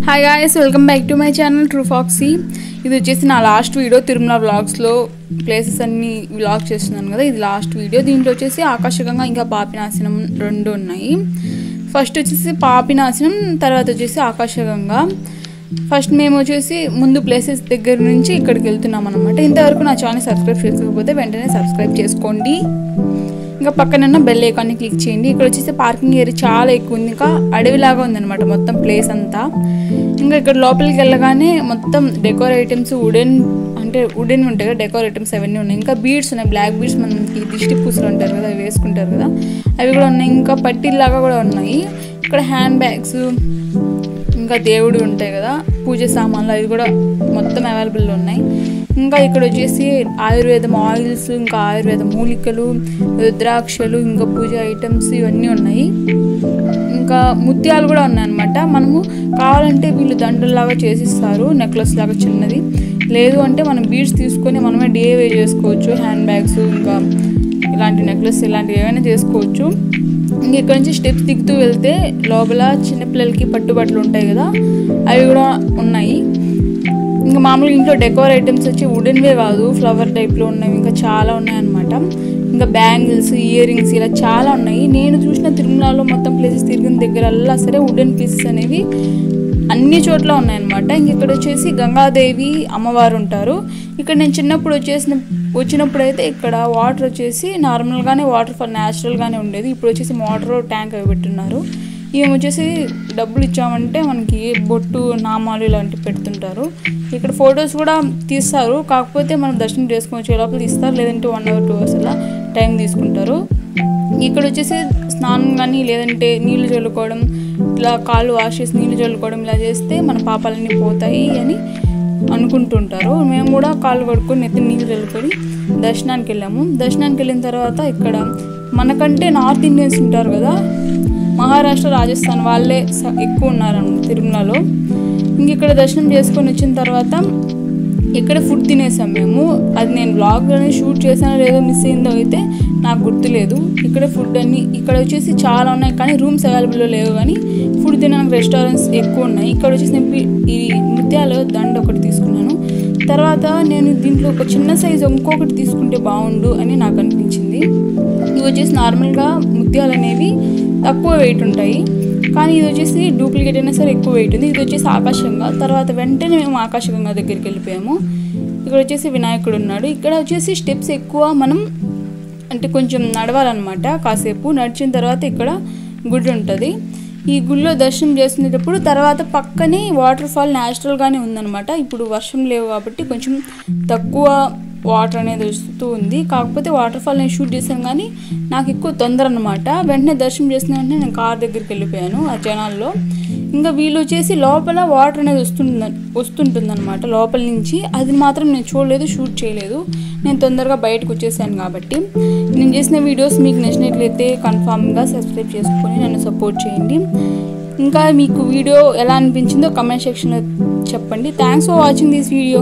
Hi guys, welcome back to my channel true foxy. ఇది వచ్చేసి నా లాస్ట్ వీడియో తిరుమల వ్లాగ్స్లో ప్లేసెస్ అన్ని వ్లాగ్ చేస్తున్నాను కదా, ఇది లాస్ట్ వీడియో. దీంట్లో వచ్చేసి ఆకర్షకంగా ఇంకా పాపినాశనం రెండు ఉన్నాయి. ఫస్ట్ వచ్చేసి పాపినాశనం, తర్వాత వచ్చేసి ఆకర్షకంగా. ఫస్ట్ మేము వచ్చేసి ముందు ప్లేసెస్ దగ్గర నుంచి ఇక్కడికి వెళ్తున్నాం అనమాట. ఇంతవరకు నా ఛానల్ సబ్స్క్రైబ్ చేసుకోకపోతే వెంటనే సబ్స్క్రైబ్ చేసుకోండి. ఇంకా పక్కన బెల్ ఐకాన్ని క్లిక్ చేయండి. ఇక్కడ వచ్చేసి పార్కింగ్ ఏరియా చాలా ఎక్కువ ఉంది, ఇంకా అడవిలాగా ఉందన్నమాట మొత్తం ప్లేస్ అంతా. ఇంకా ఇక్కడ లోపలికి వెళ్ళగానే మొత్తం డెకోర్ ఐటమ్స్ వుడెన్ ఉంటాయి కదా, డెకోర్ ఐటమ్స్ అవన్నీ ఉన్నాయి. ఇంకా బీడ్స్ ఉన్నాయి, బ్లాక్ బీడ్స్, మనకి దిష్టి పూసలు ఉంటారు కదా, అవి వేసుకుంటారు కదా, అవి కూడా ఉన్నాయి. ఇంకా పట్టీలాగా కూడా ఉన్నాయి. ఇక్కడ హ్యాండ్ బ్యాగ్స్, ఇంకా దేవుడు ఉంటాయి కదా పూజ సామాన్లు, అవి కూడా మొత్తం అవైలబుల్లో ఉన్నాయి. ఇంకా ఇక్కడ వచ్చేసి ఆయుర్వేదం ఆయిల్స్, ఇంకా ఆయుర్వేద మూలికలు, రుద్రాక్షలు, ఇంకా పూజ ఐటమ్స్ ఇవన్నీ ఉన్నాయి. ఇంకా ముత్యాలు కూడా ఉన్నాయన్నమాట. మనము కావాలంటే వీళ్ళు దండల్లాగా చేసిస్తారు, నెక్లెస్ లాగా చిన్నది. లేదు అంటే మనం బీడ్స్ తీసుకొని మనమే డిఐవై చేసుకోవచ్చు. హ్యాండ్ బ్యాగ్స్, ఇంకా ఇలాంటి నెక్లెస్ ఇలాంటివి ఏమైనా చేసుకోవచ్చు. ఇంక ఇక్కడ నుంచి స్టెప్స్ దిగుతూ వెళ్తే లోపల చిన్నపిల్లలకి పట్టుబట్టలు ఉంటాయి కదా, అవి కూడా ఉన్నాయి. ఇంకా మామూలుగా ఇంట్లో డెకోర్ ఐటమ్స్ వచ్చి వుడెన్వే కాదు, ఫ్లవర్ టైప్లో ఉన్నవి ఇంకా చాలా ఉన్నాయన్నమాట. ఇంకా బ్యాంగిల్స్, ఇయర్ రింగ్స్ ఇలా చాలా ఉన్నాయి. నేను చూసిన తిరుమలలో మొత్తం ప్లేసెస్ తిరిగిన దగ్గరల్లా సరే వుడెన్ పీసెస్ అనేవి అన్ని చోట్ల ఉన్నాయన్నమాట. ఇంక ఇక్కడ వచ్చేసి గంగాదేవి అమ్మవారు ఉంటారు. ఇక్కడ నేను చిన్నప్పుడు వచ్చినప్పుడు అయితే ఇక్కడ వాటర్ వచ్చేసి నార్మల్గానే వాటర్ ఫాల్ న్యాచురల్గానే ఉండేది. ఇప్పుడు వచ్చేసి మోటార్ ట్యాంక్ అవి పెట్టున్నారు. ఇవి వచ్చేసి డబ్బులు ఇచ్చామంటే మనకి బొట్టు, నామాలు ఇలాంటివి పెడుతుంటారు. ఇక్కడ ఫొటోస్ కూడా తీస్తారు, కాకపోతే మనం దర్శనం చేసుకొని లోపల తీస్తారు, లేదంటే 1 hour 2 hours అలా టైం తీసుకుంటారు. ఇక్కడ వచ్చేసి స్నానం కానీ లేదంటే నీళ్లు చల్లుకోవడం, ఇట్లా కాళ్ళు వాష్ చేసి నీళ్లు చల్లుకోవడం ఇలా చేస్తే మన పాపాలన్నీ పోతాయి అని అనుకుంటుంటారు. మేము కూడా కాళ్ళు కడుక్కొని నెత్తి నీళ్ళు చల్లుకొని దర్శనానికి వెళ్ళాము. దర్శనానికి వెళ్ళిన తర్వాత ఇక్కడ మనకంటే నార్త్ ఇండియన్స్ ఉంటారు కదా, మహారాష్ట్ర, రాజస్థాన్ వాళ్ళే ఎక్కువ ఉన్నారన్నమాట తిరుమలలో. ఇంక ఇక్కడ దర్శనం చేసుకొని వచ్చిన తర్వాత ఇక్కడ ఫుడ్ తినేసాం మేము. అది నేను బ్లాగ్లోనే షూట్ చేశానో లేదో మిస్ అయిందో అయితే నాకు గుర్తులేదు. ఇక్కడ ఫుడ్ అన్నీ ఇక్కడ వచ్చేసి చాలా ఉన్నాయి, కానీ రూమ్స్ అవైలబుల్లో లేవు. కానీ ఫుడ్ తినడానికి రెస్టారెంట్స్ ఎక్కువ ఉన్నాయి. ఇక్కడ వచ్చేసి నేను ఈ ముత్యాల దండ ఒకటి తీసుకున్నాను. తర్వాత నేను దీంట్లో ఒక చిన్న సైజు ఇంకొకటి తీసుకుంటే బాగుండు అని నాకు అనిపించింది. ఇవి వచ్చేసి నార్మల్గా ముత్యాలు అనేవి తక్కువ వెయిట్ ఉంటాయి, కానీ ఇది వచ్చేసి డూప్లికేట్ అయినా సరే ఎక్కువ వెయిట్ ఉంది. ఇది వచ్చేసి ఆకాశంగా. తర్వాత వెంటనే మేము ఆకాశంగా దగ్గరికి వెళ్ళిపోయాము. ఇక్కడ వచ్చేసి వినాయకుడు ఉన్నాడు. ఇక్కడ వచ్చేసి స్టెప్స్ ఎక్కువ, మనం అంటే కొంచెం నడవాలన్నమాట. కాసేపు నడిచిన తర్వాత ఇక్కడ గుడి ఉంటుంది. ఈ గుడిలో దర్శనం చేసుకునేటప్పుడు తర్వాత పక్కనే వాటర్ ఫాల్ న్యాచురల్గానే ఉందన్నమాట. ఇప్పుడు వర్షం లేవు కాబట్టి కొంచెం తక్కువ వాటర్ అనేది వస్తూ ఉంది. కాకపోతే వాటర్ ఫాల్ నేను షూట్ చేశాను, కానీ నాకు ఎక్కువ తొందర అనమాట. వెంటనే దర్శనం చేసిన వెంటనే నేను కార్ దగ్గరికి వెళ్ళిపోయాను ఆ జనాల్లో. ఇంకా వీళ్ళు వచ్చేసి లోపల వాటర్ అనేది వస్తుంటుందన్నమాట లోపల నుంచి. అది మాత్రం నేను చూడలేదు, షూట్ చేయలేదు. నేను తొందరగా బయటకు వచ్చేసాను కాబట్టి. నేను చేసిన వీడియోస్ మీకు నచ్చినట్లయితే కన్ఫామ్గా సబ్స్క్రైబ్ చేసుకొని నన్ను సపోర్ట్ చేయండి. ఇంకా మీకు వీడియో ఎలా అనిపించిందో కమెంట్ సెక్షన్లో చెప్పండి. Thanks for watching this video.